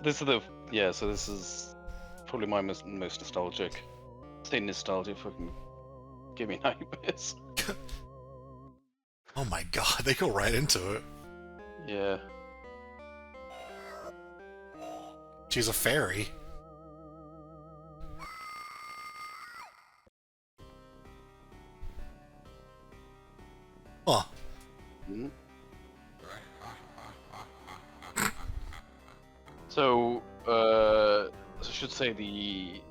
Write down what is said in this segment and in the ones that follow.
This is the yeah. So this is probably my most nostalgic. Say nostalgia, fucking give me nightmares. Oh my god, they go right into it. Yeah. She's a fairy. Huh. Mm. So, I should say the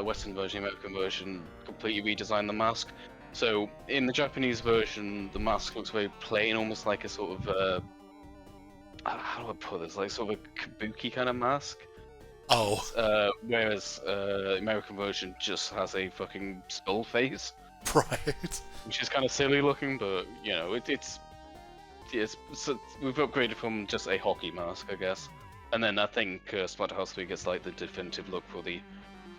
Western version, American version, completely redesigned the mask. So, in the Japanese version, the mask looks very plain, almost like a sort of how do I put this? Like sort of a kabuki kind of mask. Oh. Whereas American version just has a fucking skull face, Right. which is kind of silly looking, but you know, it's so we've upgraded from just a hockey mask, I guess. And then I think Splatterhouse 3 gets like the definitive look for the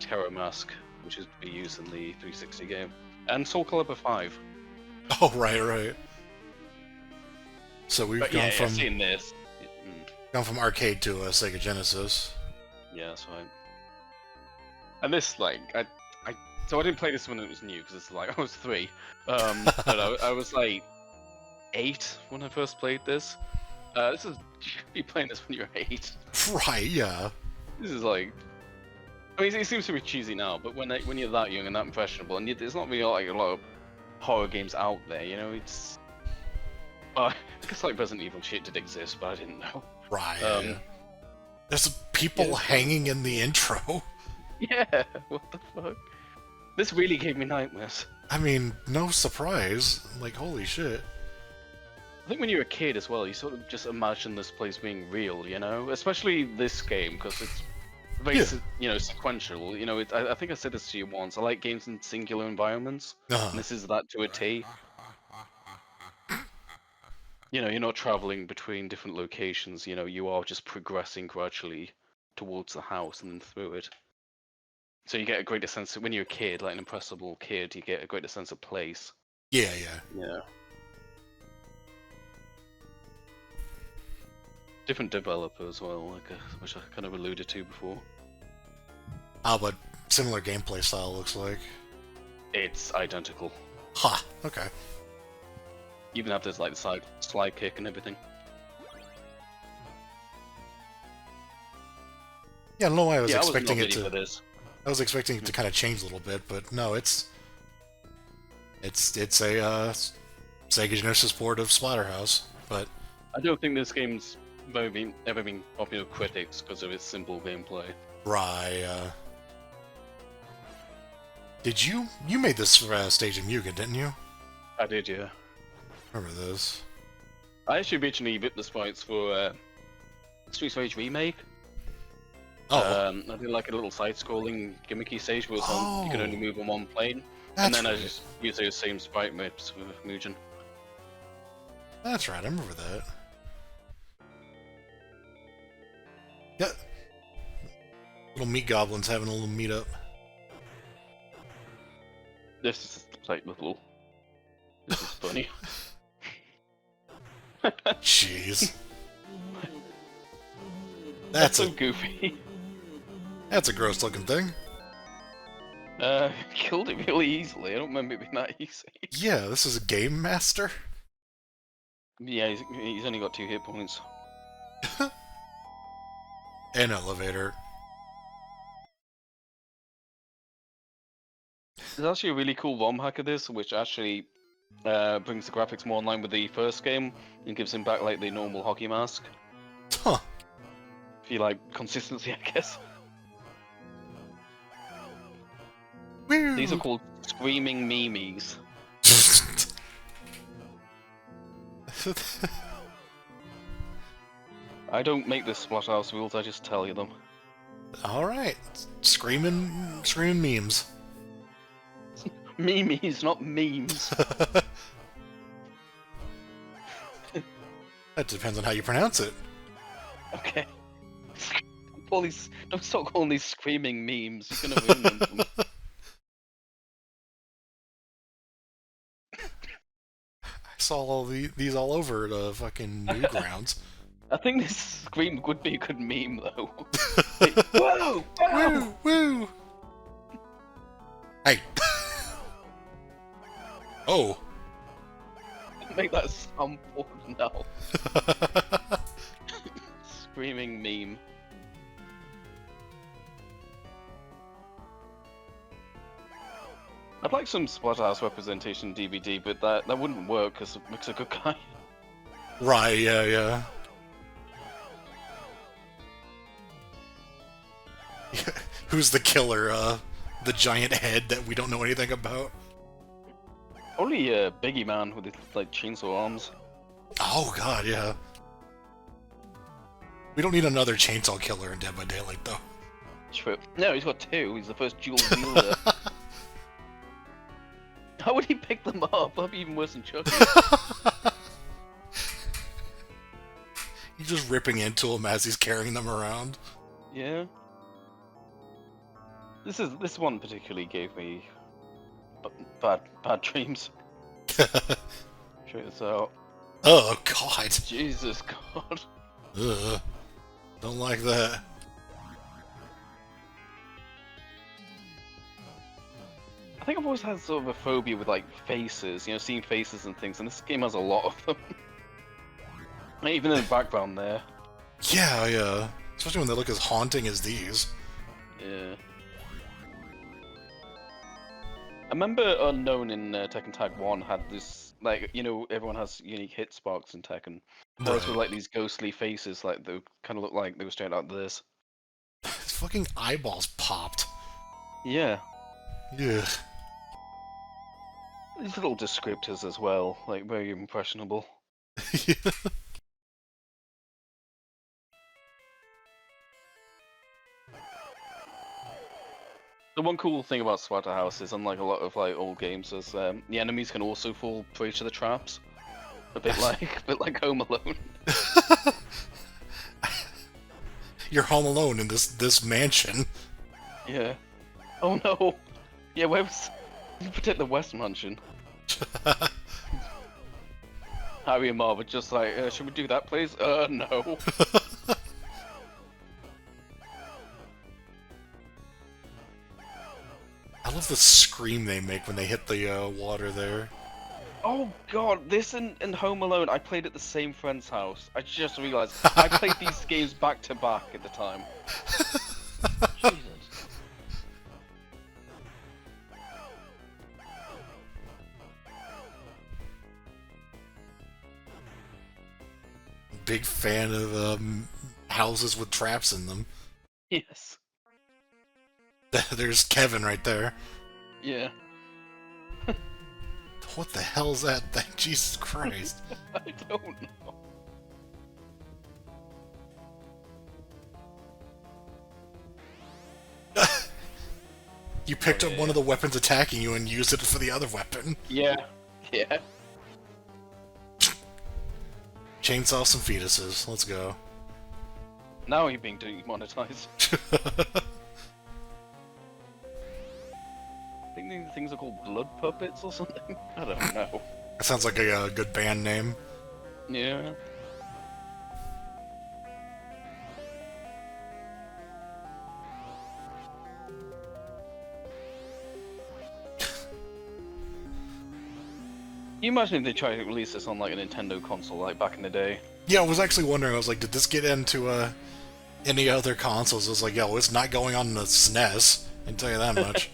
Terror mask, which is to be used in the 360 game. And Soul Calibur 5. Oh, right. So we've But gone yeah, from seeing this. arcade to a Sega Genesis. Yeah, that's right. And this, like, so I didn't play this when it was new, because it's like, I was 3. But I was like 8 when I first played this. You should be playing this when you're 8. Right, yeah. This is like, I mean, it seems to be cheesy now, but when you're that young and that impressionable, and there's not really like a lot of horror games out there, you know, it's. I guess like Resident Evil shit did exist, but I didn't know. Right. There's people hanging in the intro. Yeah, what the fuck? This really gave me nightmares. I mean, no surprise. Like, holy shit. I think when you're a kid as well, you sort of just imagine this place being real, you know? Especially this game, because it's very, you know, sequential. You know, I think I said this to you once. I like games in singular environments, and this is that to a T. You know, you're not traveling between different locations, you know, you are just progressing gradually towards the house and then through it. So you get a greater sense of, when you're a kid, like an impressible kid, you get a greater sense of place. Yeah. Yeah. Different developer as well, like which I kind of alluded to before. Oh, but similar gameplay style looks like. It's identical. Ha, okay. You even have this like slide kick and everything. Yeah, I don't know why I was yeah, expecting I it to. I was expecting it to kind of change a little bit, but no, it's a Sega Genesis port of Splatterhouse. But I don't think this game's ever been popular with critics because of its simple gameplay. Right. Did you made this stage in Mugen, didn't you? I did, yeah. Remember this? I actually originally bit the sprites for Streets of Rage Remake. Oh. I did like a little side-scrolling gimmicky stage where you could only move on one plane. That's and then right. I just used those same sprite maps with Mugen. That's right, I remember that. Yeah. Little meat goblins having a little meetup. This is like little. This is funny. Jeez. That's so goofy. That's a gross looking thing. Killed it really easily. I don't remember it being that easy. Yeah, this is a game master. Yeah, he's only got 2 hit points. An elevator. There's actually a really cool ROM hack of this, which actually brings the graphics more in line with the first game and gives him back like the normal hockey mask. Huh. If you like consistency, I guess. Woo. These are called screaming memes. I don't make the Splatterhouse rules, I just tell you them. Alright. Screaming memes. Memes, not memes. That depends on how you pronounce it. Okay. Don't stop calling these screaming memes. You're gonna ruin them for me. I saw all these all over the fucking Newgrounds. I think this scream would be a good meme though. Like, whoa! Whoa! Woo! Woo! Hey! Oh! Make that sample now. Screaming meme. I'd like some Splatterhouse representation DVD, but that wouldn't work because Mick's a good guy. Right, yeah. Who's the killer? The giant head that we don't know anything about? Only Biggie Man with his like chainsaw arms. Oh god, yeah. We don't need another chainsaw killer in Dead by Daylight, though. True. No, he's got two. He's the first dual wielder. How would he pick them up? That'd be even worse than Chucky. He's just ripping into them as he's carrying them around. Yeah. This one particularly gave me bad dreams. Check this out. Oh god. Jesus God. Ugh. Don't like that. I think I've always had sort of a phobia with like faces, you know, seeing faces and things, and this game has a lot of them. Even in the background there. Yeah. Especially when they look as haunting as these. Yeah. I remember Unknown in Tekken Tag 1 had this, like, you know, everyone has unique hit sparks in Tekken. Those were like these ghostly faces, like, they kind of looked like they were straight out of this. His fucking eyeballs popped. Yeah. Yeah. These little descriptors as well, like, very impressionable. Yeah. The one cool thing about Splatterhouse is, unlike a lot of like old games, is the enemies can also fall prey to the traps. A bit like Home Alone. You're home alone in this mansion. Yeah. Oh no. Yeah, where was? You protect the West Mansion. Harry and Marv are just like, should we do that, please? No. I love the scream they make when they hit the water there. Oh god, this and Home Alone, I played at the same friend's house. I just realized I played these games back to back at the time. Jesus. Big fan of houses with traps in them. Yes. There's Kevin right there. Yeah. What the hell's that thing? Jesus Christ. I don't know. You picked up one of the weapons attacking you and used it for the other weapon. Yeah. Chainsaw some fetuses. Let's go. Now you're being demonetized. I think these things are called blood puppets or something. I don't know. That sounds like a good band name. Yeah. Can you imagine if they tried to release this on like a Nintendo console, like back in the day? Yeah, I was actually wondering. I was like, did this get into any other consoles? I was like, yo, it's not going on the SNES. I can tell you that much.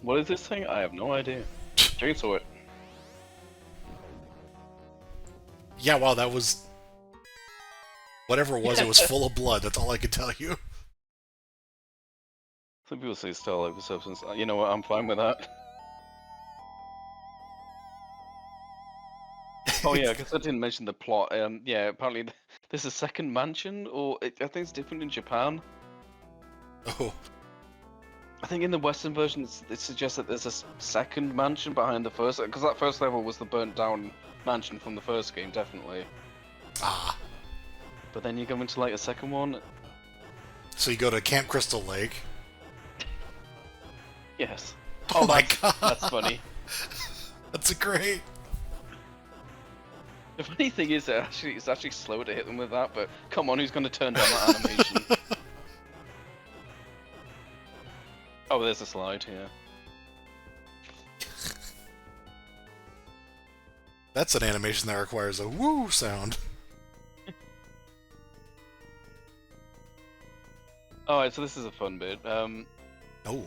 What is this thing? I have no idea. Chainsaw it. Yeah, wow, that was... Whatever it was full of blood. That's all I could tell you. Some people say style over substance. You know what? I'm fine with that. Oh yeah, I guess I didn't mention the plot. Yeah, apparently there's a second mansion, or I think it's different in Japan. Oh. I think in the Western version, it suggests that there's a second mansion behind the first, because that first level was the burnt down mansion from the first game, definitely. Ah. But then you go into like a second one. So you go to Camp Crystal Lake. Yes. Oh my god. That's funny. That's a great. The funny thing is that it's actually slower to hit them with that, but come on, who's going to turn down that animation? Oh, there's a slide here. That's an animation that requires a woo sound. Alright, so this is a fun bit. Oh. We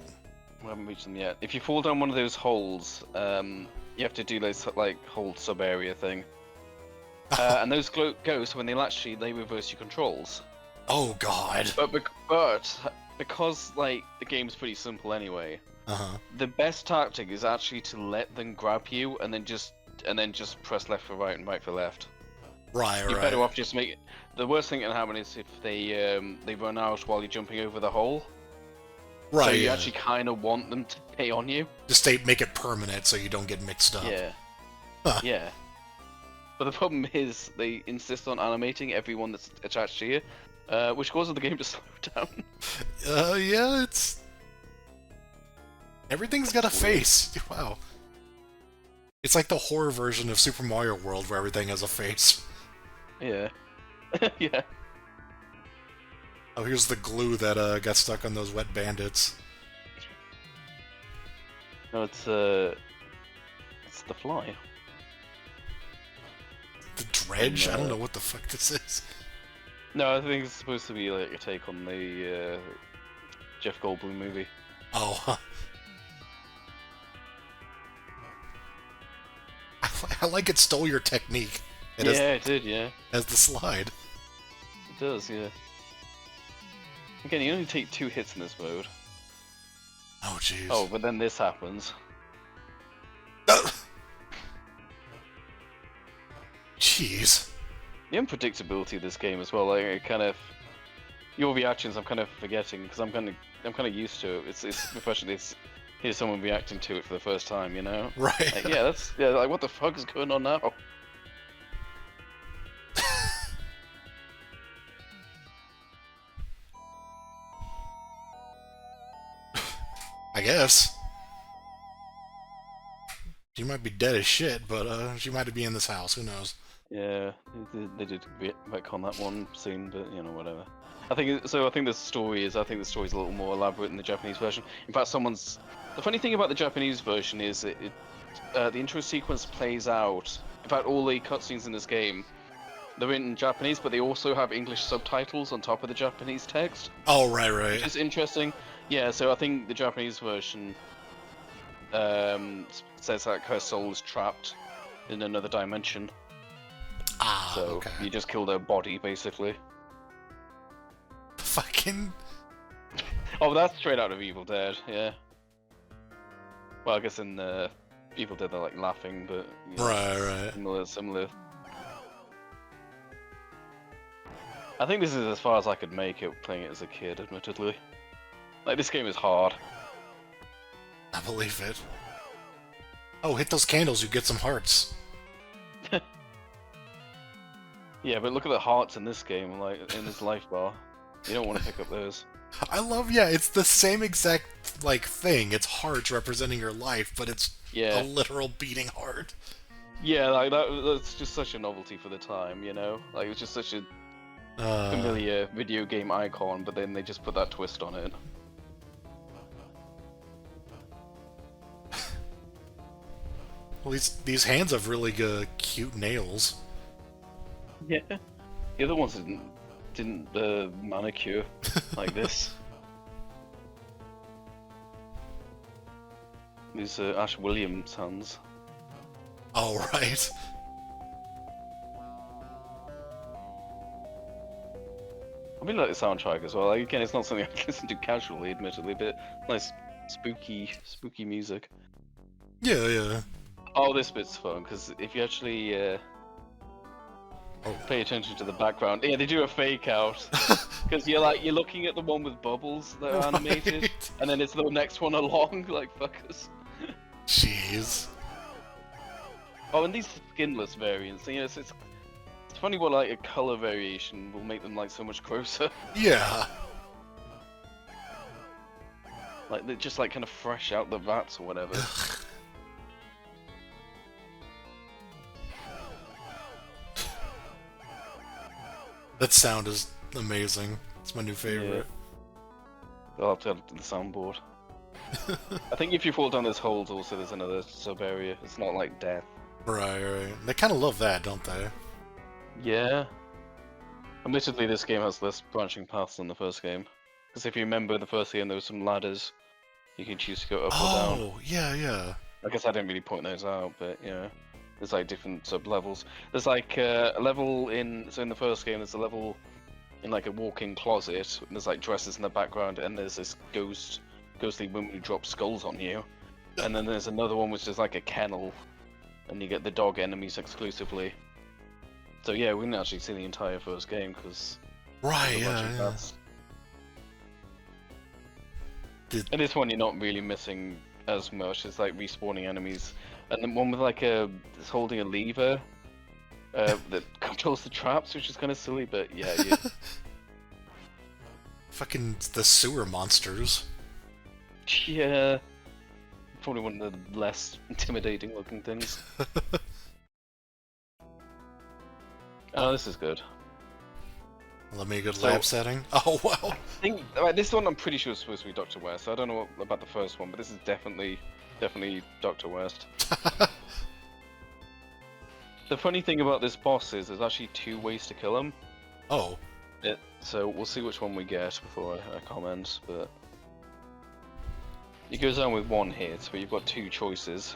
haven't reached them yet. If you fall down one of those holes, you have to do this like hold sub area thing. And those ghosts, when they latch you, they reverse your controls. Oh god. But because like the game's pretty simple anyway, the best tactic is actually to let them grab you and then just press left for right and right for left. Right. You're better off just make. The worst thing that can happen is if they run out while you're jumping over the hole. Right. So you actually kind of want them to stay on you. Just make it permanent so you don't get mixed up. Yeah. Huh. Yeah. But the problem is they insist on animating everyone that's attached to you, which causes the game to slow down. Yeah, it's... Everything's got a face. Wow. It's like the horror version of Super Mario World where everything has a face. Yeah. Yeah. Oh, here's the glue that got stuck on those wet bandits. No, it's the fly. The dredge? I don't know what the fuck this is. No, I think it's supposed to be like a take on the Jeff Goldblum movie. Oh, huh. I like it stole your technique. It did, yeah. As the slide. It does, yeah. Again, you only take 2 hits in this mode. Oh, jeez. Oh, but then this happens. Jeez. The unpredictability of this game as well, like it kind of your reactions I'm kind of forgetting because I'm kind of used to it. It's especially here's someone reacting to it for the first time, you know? Right. Like, like what the fuck is going on now? I guess. She might be dead as shit, but she might be in this house. Who knows? Yeah, they did retcon that one scene, but you know, whatever. I think the story is a little more elaborate in the Japanese version. In fact, the funny thing about the Japanese version is the intro sequence plays out. In fact, all the cutscenes in this game, they're written in Japanese, but they also have English subtitles on top of the Japanese text. Oh, right. Which is interesting. Yeah, so I think the Japanese version says that her soul is trapped in another dimension. Ah, so okay. you just killed her body, basically. Fucking... Oh, that's straight out of Evil Dead, yeah. Well, I guess in Evil Dead they're like laughing, but... You know, right. Similar. I think this is as far as I could make it playing it as a kid, admittedly. Like, this game is hard. I believe it. Oh, hit those candles, you get some hearts. Yeah, but look at the hearts in this game, like, in this life bar. You don't want to pick up those. I love, it's the same exact, like, thing. It's hearts representing your life, but it's a literal beating heart. Yeah, like, that's just such a novelty for the time, you know? Like, it was just such a familiar video game icon, but then they just put that twist on it. Well, these hands have really cute nails. Yeah. The other ones didn't manicure like this. These Ash Williams hands. Oh, right. I really like the soundtrack as well. Like, again, it's not something I can listen to casually, admittedly, but nice, spooky music. Yeah. Oh, this bit's fun because if you actually pay attention to the background, yeah, they do a fake out because you're looking at the one with bubbles that are animated, and then it's the next one along, like fuckers. Jeez. Oh, and these skinless variants, you know, it's funny what like a color variation will make them like so much grosser. Yeah. Like they're just like kind of fresh out the vats or whatever. That sound is amazing. It's my new favorite. I'll have to add it to the soundboard. I think if you fall down those holes, also there's another sub area. It's not like death. Right, right. They kind of love that, don't they? Yeah. Admittedly, this game has less branching paths than the first game. Because if you remember, in the first game there were some ladders you can choose to go up or down. Oh, yeah, yeah. I guess I didn't really point those out, but yeah. There's like different sub levels. There's like a level in the first game. There's a level in like a walk-in closet. And there's like dresses in the background, and there's this ghostly woman who drops skulls on you. And then there's another one which is like a kennel, and you get the dog enemies exclusively. So yeah, we didn't actually see the entire first game because right, yeah. And this one you're not really missing as much. It's like respawning enemies, and then one with like it's holding a lever that controls the traps, which is kind of silly, but yeah. Fucking the sewer monsters. Yeah. Probably one of the less intimidating looking things. Oh, this is good. Let me a good lab setting. Oh, wow. I think this one I'm pretty sure is supposed to be Dr. West. I don't know about the first one, but this is definitely Dr. West. The funny thing about this boss is there's actually 2 ways to kill him. Oh. So we'll see which one we get before I comment, but... It goes down with 1 hit, but you've got 2 choices.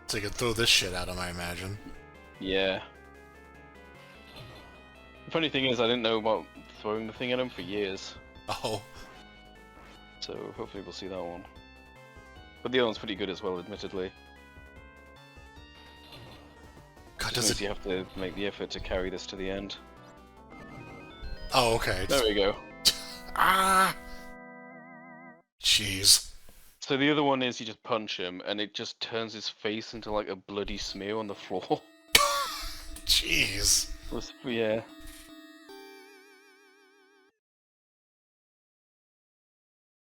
So you can throw this shit at him, I imagine. Yeah. The funny thing is, I didn't know about throwing the thing at him for years. Oh. So hopefully we'll see that one. But the other one's pretty good as well, admittedly. God, Just means you have to make the effort to carry this to the end. Oh, okay. There we go. Ah! Jeez. So the other one is you just punch him, and it just turns his face into like a bloody smear on the floor. Jeez. Yeah.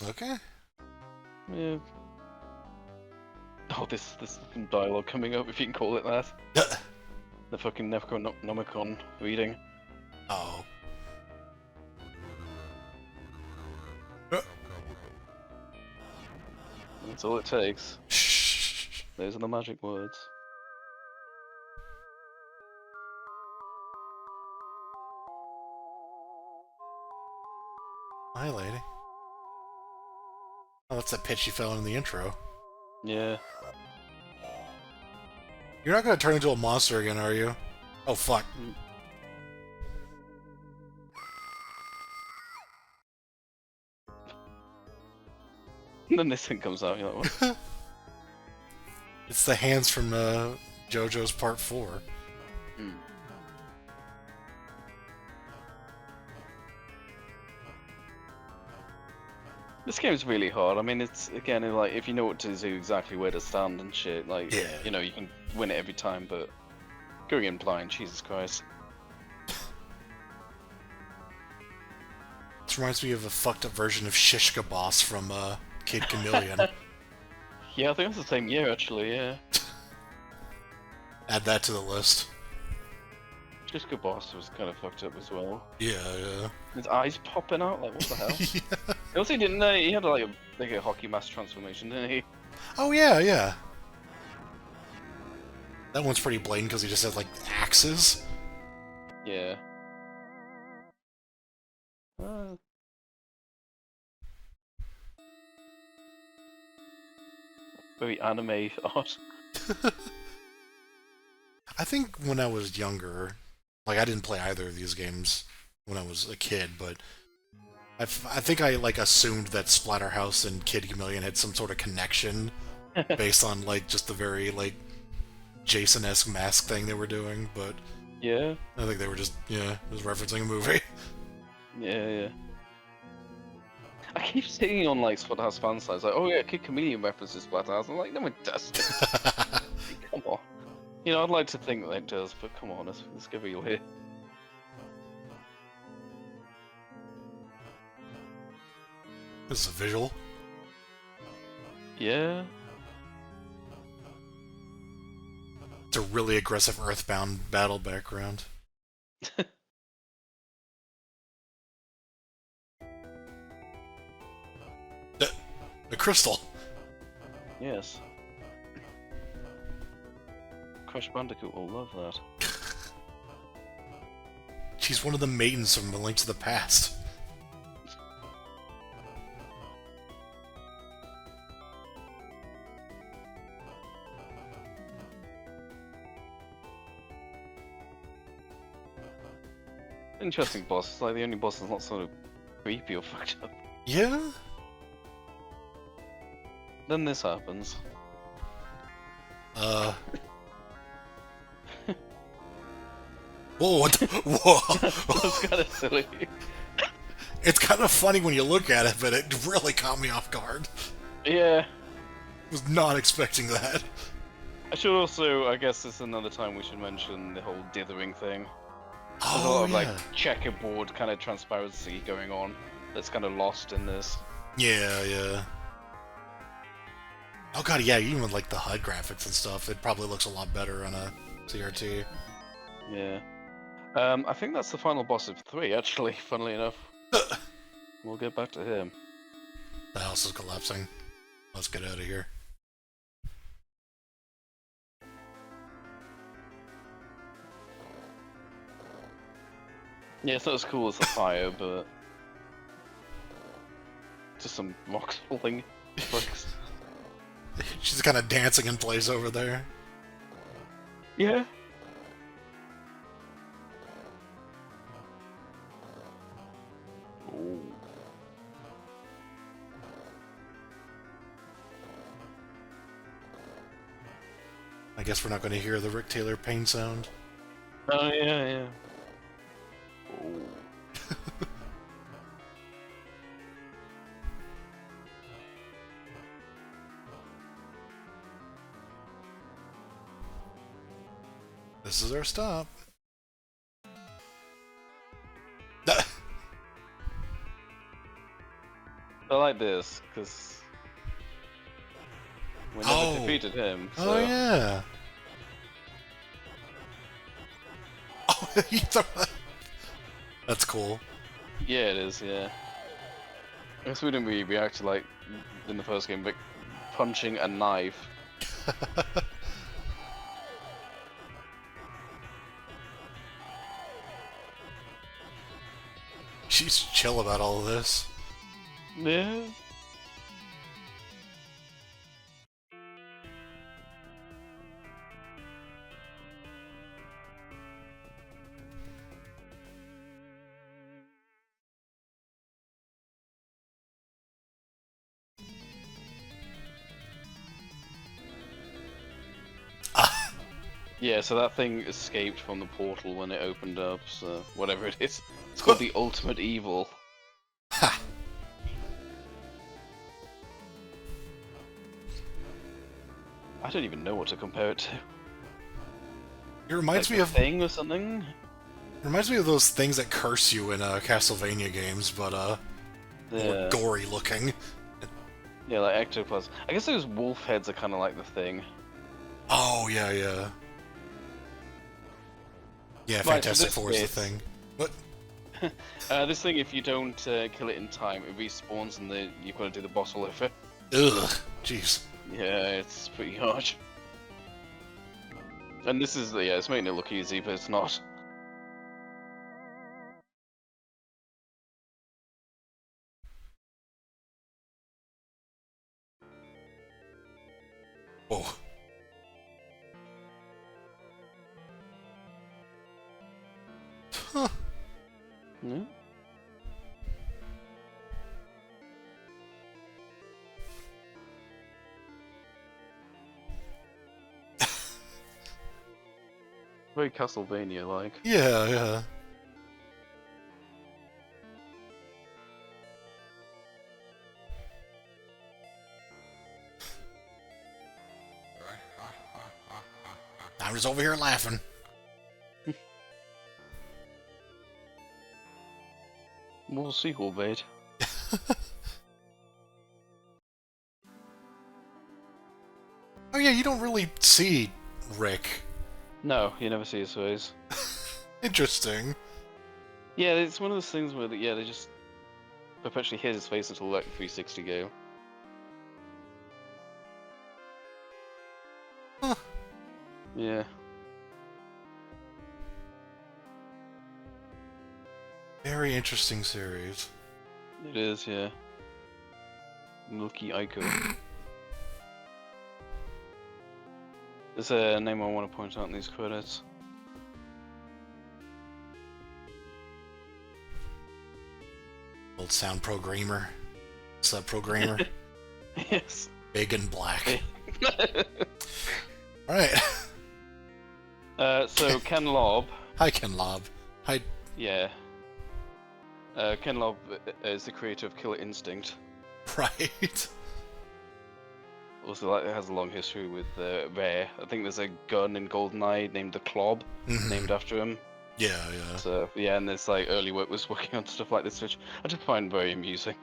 Okay. Yeah. Oh, this dialogue coming up, if you can call it that. The fucking Necronomicon reading. Oh. That's all it takes. Shh. Those are the magic words. Hi, lady. Oh, that's that pitch you fell in the intro. Yeah. You're not gonna turn into a monster again, are you? Oh, fuck. And then this thing comes out, you're like, what? It's the hands from JoJo's Part 4. This game's really hard. I mean, it's again like if you know what to do, exactly where to stand and shit. Like, yeah. You know, you can win it every time. But going in blind, Jesus Christ. This reminds me of a fucked up version of Shishka Boss from Kid Chameleon. Yeah, I think it's the same year actually. Yeah. Add that to the list. Disco Boss was kind of fucked up as well. Yeah, yeah. His eyes popping out, like what the hell? Yeah. He also didn't he had like a hockey mask transformation, didn't he? Oh yeah, yeah. That one's pretty blatant because he just had like axes. Yeah. Very anime art. I think when I was younger, like I didn't play either of these games when I was a kid, but I think I like assumed that Splatterhouse and Kid Chameleon had some sort of connection based on like just the very like Jason-esque mask thing they were doing, but yeah, I think they were just just referencing a movie. Yeah. I keep seeing on like Splatterhouse fan sites like, oh yeah, Kid Chameleon references Splatterhouse. I'm like, no it doesn't. Come on. You know, I'd like to think that it does, but come on, let's get real here. This is a visual. Yeah. It's a really aggressive Earthbound battle background. The crystal. Yes. Crash Bandicoot will love that. She's one of the maidens from The Link to the Past. Interesting boss. It's like the only boss that's not sort of creepy or fucked up. Yeah? Then this happens. Whoa, what the... Whoa! That's kind of silly. It's kind of funny when you look at it, but it really caught me off guard. Yeah. Was not expecting that. I should also, I guess it's another time we should mention the whole dithering thing. There's a Oh, lot of yeah. like checkerboard kind of transparency going on that's kind of lost in this. Yeah, yeah. Oh god, yeah, even with like the HUD graphics and stuff, it probably looks a lot better on a CRT. Yeah. I think that's the final boss of 3, actually, funnily enough. We'll get back to him. The house is collapsing. Let's get out of here. Yeah, it's not as cool as the fire, but... just some rocks falling. She's kind of dancing in place over there. Yeah. Ooh. I guess we're not going to hear the Rick Taylor pain sound. Oh, yeah, yeah. Ooh. This is our stop. I like this, because... we never defeated him, so... Oh, yeah. Oh, he That's cool. Yeah, it is, yeah. I guess we didn't really react to, like, in the first game, but punching a knife. She's chill about all of this. Yeah. Yeah, so that thing escaped from the portal when it opened up, so whatever it is. It's called the Ultimate Evil. Ha! I don't even know what to compare it to. It reminds Like me a of thing or something? It reminds me of those things that curse you in Castlevania games, but more Yeah. gory looking. Yeah, like Ectopus. I guess those wolf heads are kind of like the thing. Oh yeah, yeah. Yeah, Right, Fantastic so Four is the this thing. What? This thing, if you don't kill it in time, it respawns and you've got to do the boss all over. Ugh, jeez. Yeah, it's pretty harsh. And this is, yeah, it's making it look easy, but it's not. Oh. Huh. Yeah. Very Castlevania-like. Yeah, yeah. I'm just over here laughing. More sequel bait. Oh yeah, you don't really see Rick. No, you never see his face. Interesting. Yeah, it's one of those things where, yeah, they just perpetually hit his face until like 360 go. Yeah, Very interesting series. it is. Yeah, Milky Ico. There's a name I want to point out in these credits. Old sound programmer. Sub programmer. Yes. Big and black. Alright. So Ken Lobb. Hi, Ken Lobb. Hi. Yeah. Ken Lobb is the creator of Killer Instinct. Right. Also, like, it has a long history with Rare. I think there's a gun in GoldenEye named the Clob, named after him. Yeah, yeah. So yeah, and there's like early work was working on stuff like this, which I just find very amusing.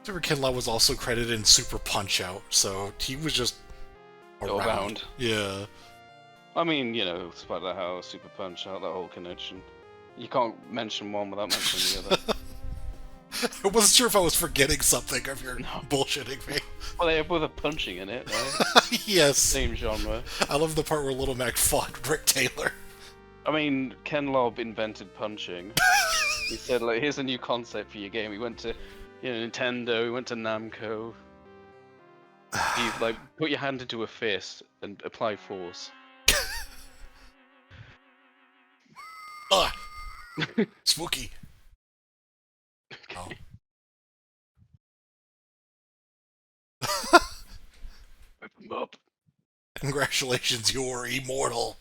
Super Ken Lobb was also credited in Super Punch Out, so he was just around. Yeah. I mean, you know, Splatterhouse, Super Punch Out, that whole connection. You can't mention one without mentioning the other. I wasn't sure if I was forgetting something, or if you're bullshitting me. Well, they have both a punching in it, right? Yes. Same genre. I love the part where Little Mac fought Rick Taylor. I mean, Ken Lobb invented punching. He said, like, here's a new concept for your game. He went to, you know, Nintendo, he went to Namco. He, like, put your hand into a fist and apply force. Ah! Spooky. Oh. Whip him up. Congratulations, you're immortal.